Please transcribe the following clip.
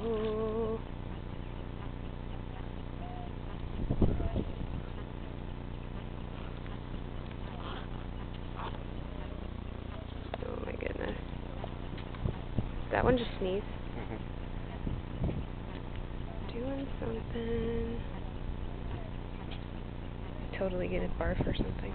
Oh. Oh my goodness. That one just sneezed. Doing something. Totally gonna barf or something.